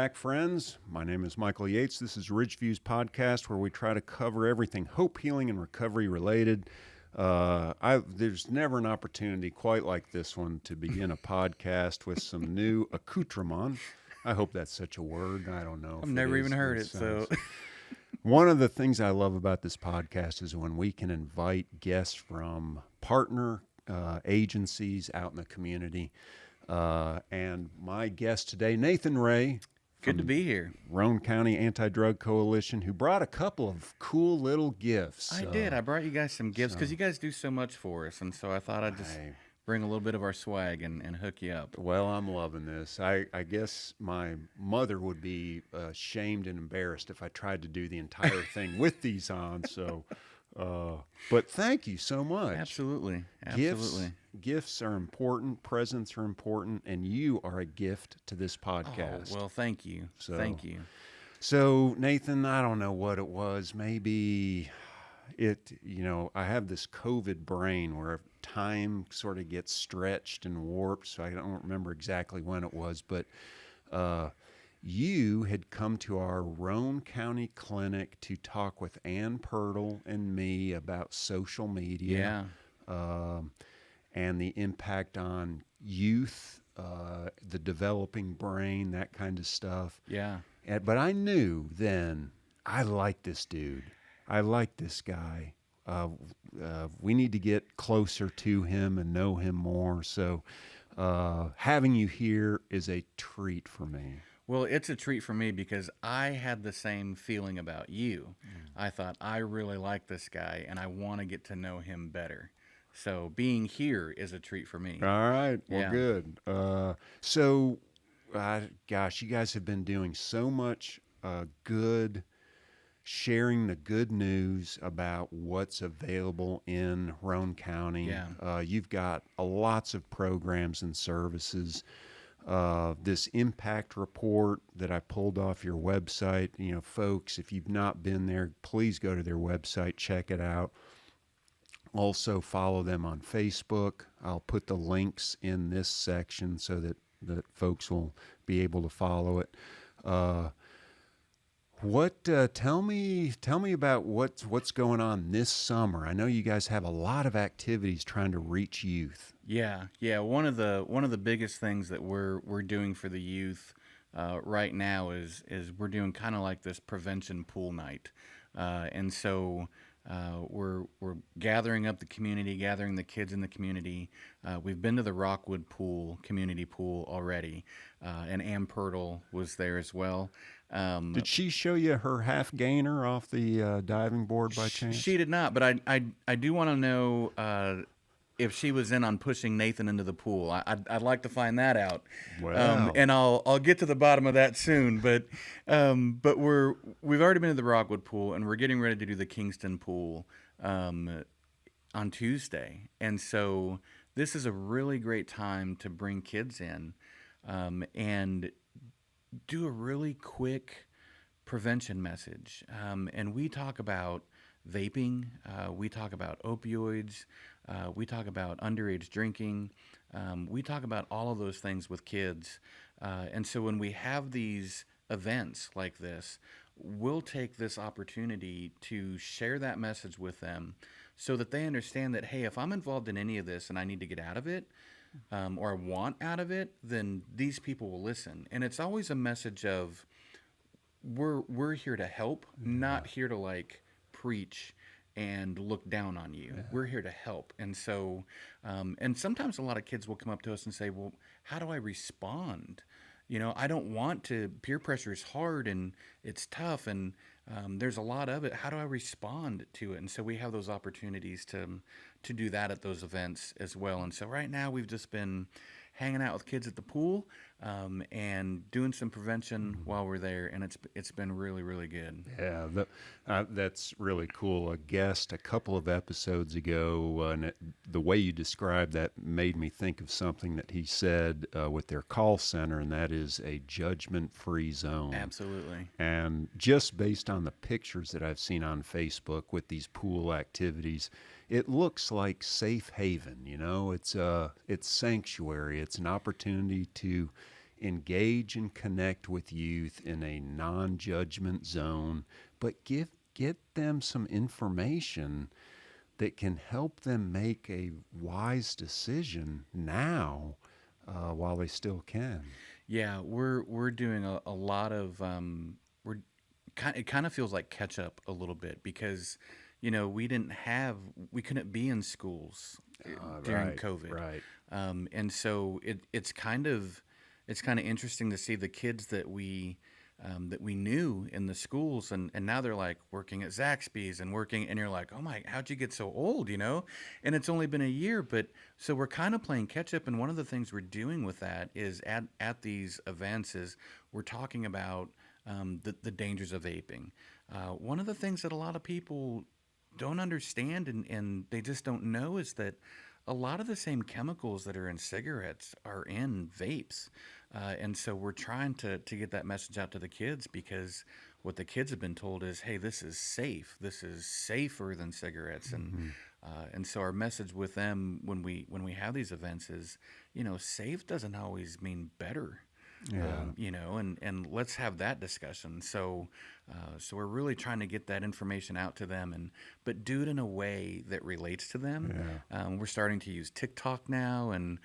back, friends. My name is Michael Yates. This is Ridgeview's podcast, where we try to cover everything hope, healing, and recovery related. There's never an opportunity quite like this one to begin a podcast with some new accoutrement. I hope that's such a word. I don't know. I've never even heard it. So, one of the things I love about this podcast is when we can invite guests from partner agencies out in the community. And my guest today, Nathan Wray. Good to be here. Roane County Anti-Drug Coalition, who brought a couple of cool little gifts. I did. I brought you guys some gifts because you guys do so much for us. And so I thought I'd just bring a little bit of our swag and hook you up. Well, I'm loving this. I guess my mother would be shamed and embarrassed if I tried to do the entire thing with these on. So, but thank you so much. Absolutely. Gifts are important. Presents are important, and you are a gift to this podcast. Oh, well, thank you. Thank you. So, Nathan, I don't know what it was. Maybe I have this COVID brain where time sort of gets stretched and warped, so I don't remember exactly when it was, but you had come to our Roane County clinic to talk with Ann Pirtle and me about social media. And the impact on youth, the developing brain, that kind of stuff. Yeah. But I knew then, I like this dude. I like this guy. We need to get closer to him and know him more. So having you here is a treat for me. Well, it's a treat for me because I had the same feeling about you. I thought, I really like this guy, and I want to get to know him better. So being here is a treat for me. All right. Well, good. Gosh, you guys have been doing so much good, sharing the good news about what's available in Roane County. Yeah. You've got lots of programs and services. This impact report that I pulled off your website, folks, if you've not been there, please go to their website, check it out. Also follow them on Facebook. I'll put the links in this section so that folks will be able to follow it. Tell me about what's going on this summer. I know you guys have a lot of activities trying to reach youth. Yeah. One of the biggest things that we're doing for the youth right now is we're doing kind of like this prevention pool night, and so. We're gathering up the community, gathering the kids in the community. We've been to the Rockwood community pool already, and Ann Pirtle was there as well. Did she show you her half gainer off the diving board by chance? She did not, but I do want to know if she was in on pushing Nathan into the pool. I'd like to find that out. Wow. And I'll get to the bottom of that soon. But we've already been to the Rockwood pool, and we're getting ready to do the Kingston pool on Tuesday. And so this is a really great time to bring kids in and do a really quick prevention message. And we talk about vaping, we talk about opioids, we talk about underage drinking, we talk about all of those things with kids. And so when we have these events like this, we'll take this opportunity to share that message with them so that they understand that, hey, if I'm involved in any of this and I need to get out of it, or I want out of it, then these people will listen. And it's always a message of we're here to help, not here to preach and look down on you. Yeah. We're here to help. And so, and sometimes a lot of kids will come up to us and say, well, how do I respond? I don't want to, peer pressure is hard and it's tough and there's a lot of it. How do I respond to it? And so we have those opportunities to do that at those events as well. And so right now we've just been hanging out with kids at the pool and doing some prevention while we're there, and it's been really, really good. Yeah, that's really cool. A guest a couple of episodes ago, and the way you described that made me think of something that he said with their call center, and that is a judgment-free zone. Absolutely. And just based on the pictures that I've seen on Facebook with these pool activities, it looks like safe haven. It's sanctuary. It's an opportunity to engage and connect with youth in a non-judgment zone, but get them some information that can help them make a wise decision now, while they still can. Yeah, we're doing a lot of we're it kind of feels like catch up a little bit because we couldn't be in schools during Right, COVID. right. And so it's kind of interesting to see the kids that we knew in the schools, and now they're like working at Zaxby's and working, and you're like, oh my, how'd you get so old, and it's only been a year. But so we're kind of playing catch up, and one of the things we're doing with that is at these events is we're talking about the dangers of vaping. One of the things that a lot of people don't understand, and they just don't know, is that a lot of the same chemicals that are in cigarettes are in vapes. And so we're trying to get that message out to the kids, because what the kids have been told is, hey, this is safe. This is safer than cigarettes. And so our message with them when we have these events is, safe doesn't always mean better. Yeah. And let's have that discussion. So we're really trying to get that information out to them, but do it in a way that relates to them. Yeah. We're starting to use TikTok now, and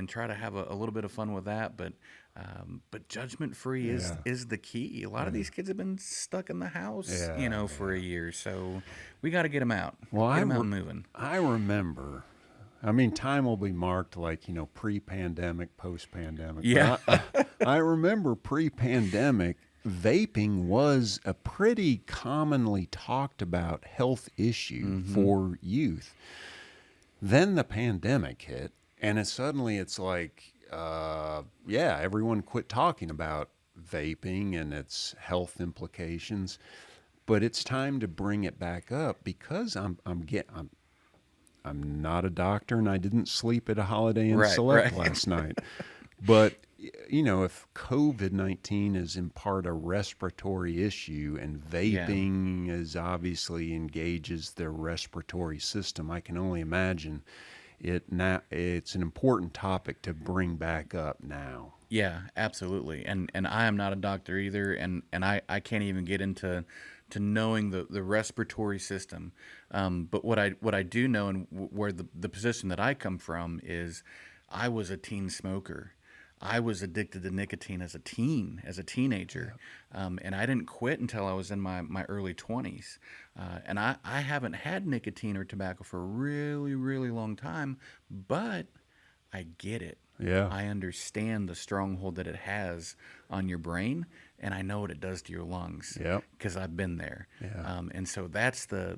try to have a little bit of fun with that. But judgment free is the key. A lot of these kids have been stuck in the house, Yeah, for a year. So we got to get them out. Well, Get them out and moving. I remember. I mean, time will be marked like, pre-pandemic, post-pandemic. Yeah. But I remember pre-pandemic, vaping was a pretty commonly talked about health issue for youth. Then the pandemic hit, and it's like, everyone quit talking about vaping and its health implications. But it's time to bring it back up, because I'm not a doctor, and I didn't sleep at a Holiday Inn Right, Select right. last night. But, if COVID-19 is in part a respiratory issue, and vaping is obviously engages the respiratory system, I can only imagine it's an important topic to bring back up now. Yeah, absolutely. And I am not a doctor either, and I can't even get into knowing the respiratory system. But what I do know, and where the position that I come from is, I was a teen smoker. I was addicted to nicotine as a teenager, and I didn't quit until I was in my early 20s. And I haven't had nicotine or tobacco for a really, really long time, but I get it. Yeah. I understand the stronghold that it has on your brain, and I know what it does to your lungs. Yep. Because I've been there. Yeah. And so that's the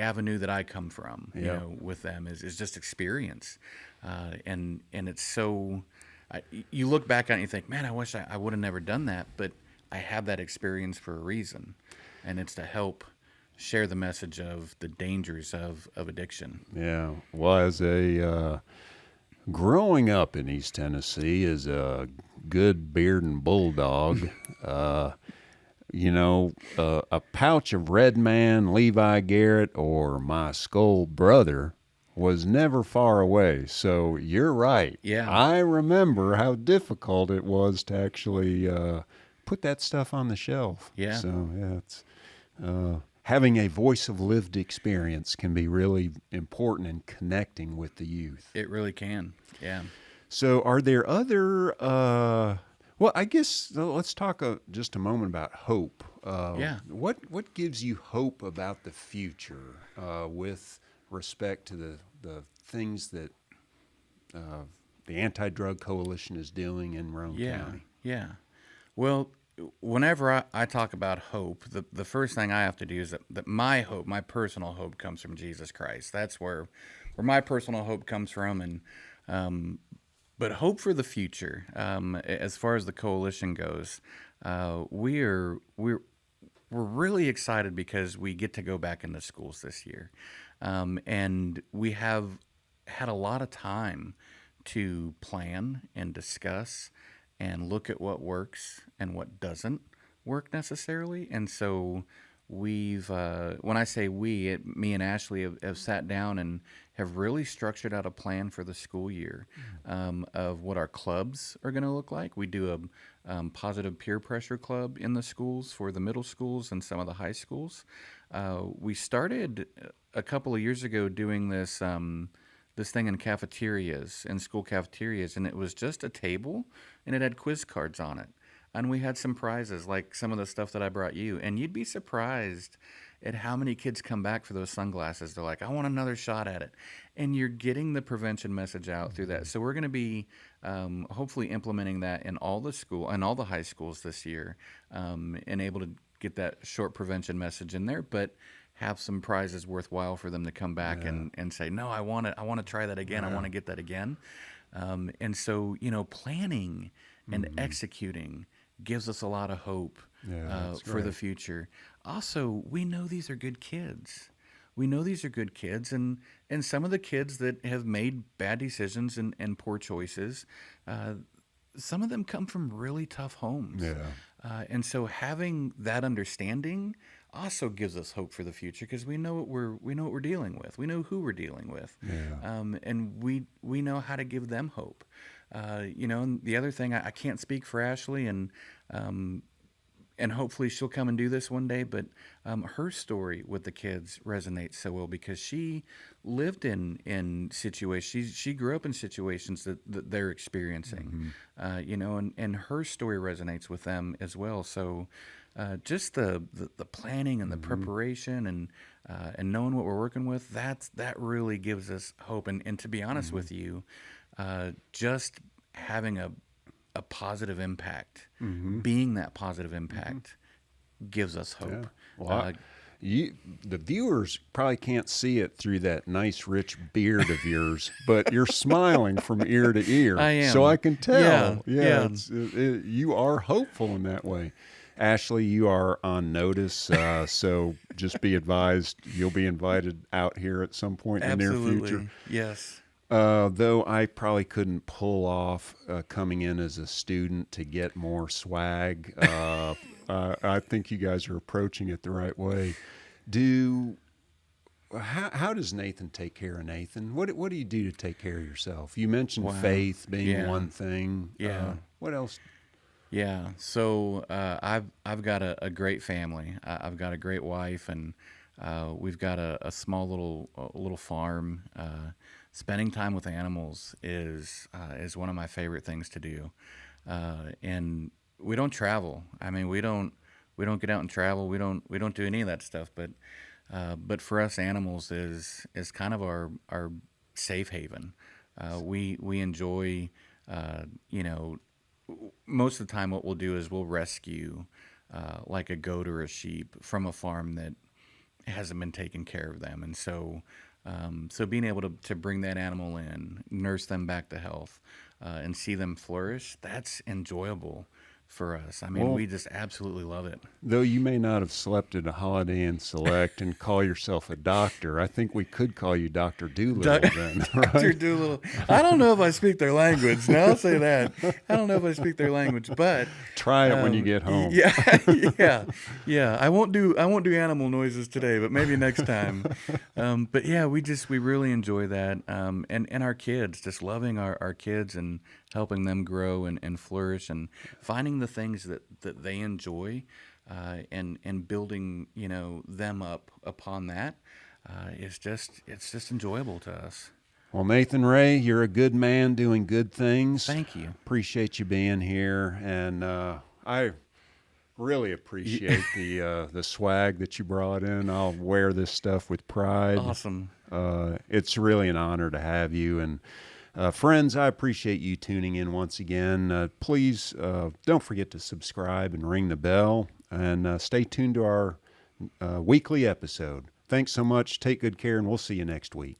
avenue that I come from. Yep. With them is just experience, and it's so. You look back on it and you think, man, I wish I would have never done that, but I have that experience for a reason, and it's to help share the message of the dangers of addiction. Yeah. Well, as a growing up in East Tennessee as a good beard and bulldog, a pouch of Red Man, Levi Garrett, or my Skull brother was never far away. So you're right. Yeah. I remember how difficult it was to actually put that stuff on the shelf. Yeah. So, it's having a voice of lived experience can be really important in connecting with the youth. It really can. Yeah. So are there other, well, I guess let's talk just a moment about hope. What gives you hope about the future with respect to the things that the Anti-Drug Coalition is doing in Roane County? Yeah. Well, whenever I talk about hope, the first thing I have to do is that my hope, my personal hope, comes from Jesus Christ. That's where my personal hope comes from. And but hope for the future, as far as the coalition goes, we're really excited because we get to go back into schools this year, and we have had a lot of time to plan and discuss and look at what works and what doesn't work necessarily. And so we've when I say we, me and Ashley have sat down and have really structured out a plan for the school year of what our clubs are going to look like. We do a positive peer pressure club in the schools for the middle schools and some of the high schools. We started a couple of years ago doing this thing in cafeterias, in school cafeterias, and it was just a table, and it had quiz cards on it. And we had some prizes, like some of the stuff that I brought you. And you'd be surprised at how many kids come back for those sunglasses. They're like, I want another shot at it. And you're getting the prevention message out through that. So we're going to be hopefully implementing that in all the high schools this year, and able to get that short prevention message in there, but have some prizes worthwhile for them to come back and say, no, I want to try that again. I want to get that again. And so, planning and executing gives us a lot of hope for the future. Also, we know these are good kids. And some of the kids that have made bad decisions and poor choices, some of them come from really tough homes. And so having that understanding also gives us hope for the future, because we know what we're dealing with. We know who we're dealing with. And we know how to give them hope. And the other thing, I can't speak for Ashley, and hopefully she'll come and do this one day, but her story with the kids resonates so well because she lived in situations, she grew up in situations that they're experiencing, and her story resonates with them as well. So just the planning and the preparation and knowing what we're working with, that really gives us hope. And to be honest with you, just having a positive impact, being that positive impact, gives us hope. Well, the viewers probably can't see it through that nice, rich beard of yours, but you're smiling from ear to ear. I am. So I can tell. Yeah. You are hopeful in that way. Ashley, you are on notice, so just be advised you'll be invited out here at some point in the near future. Yes. Though I probably couldn't pull off coming in as a student to get more swag. I think you guys are approaching it the right way. How does Nathan take care of Nathan? What do you do to take care of yourself? You mentioned faith being one thing. What else? Yeah. So I've got a great family. I've got a great wife, and we've got a small little farm. Spending time with animals is one of my favorite things to do, and we don't travel. I mean, we don't get out and travel. We don't do any of that stuff. But for us, animals is kind of our safe haven. We enjoy, most of the time what we'll do is we'll rescue like a goat or a sheep from a farm that hasn't been taking care of them, and so being able to bring that animal in, nurse them back to health, and see them flourish, that's enjoyable for us. I mean, we just absolutely love it. Though you may not have slept at a Holiday Inn Select and call yourself a doctor, I think we could call you Dr. Doolittle then, right? Dr. Doolittle. I don't know if I speak their language. No, I'll say that. I don't know if I speak their language, but try it when you get home. Yeah. I won't do animal noises today, but maybe next time. But yeah, we really enjoy that. And our kids, just loving our kids and helping them grow and flourish, and finding the things that they enjoy, and building them up upon that, it's just enjoyable to us. Well, Nathan Wray, you're a good man doing good things. Thank you. Appreciate you being here, and I really appreciate the swag that you brought in. I'll wear this stuff with pride. Awesome. It's really an honor to have you, and friends, I appreciate you tuning in once again. Please don't forget to subscribe and ring the bell, and stay tuned to our weekly episode. Thanks so much. Take good care, and we'll see you next week.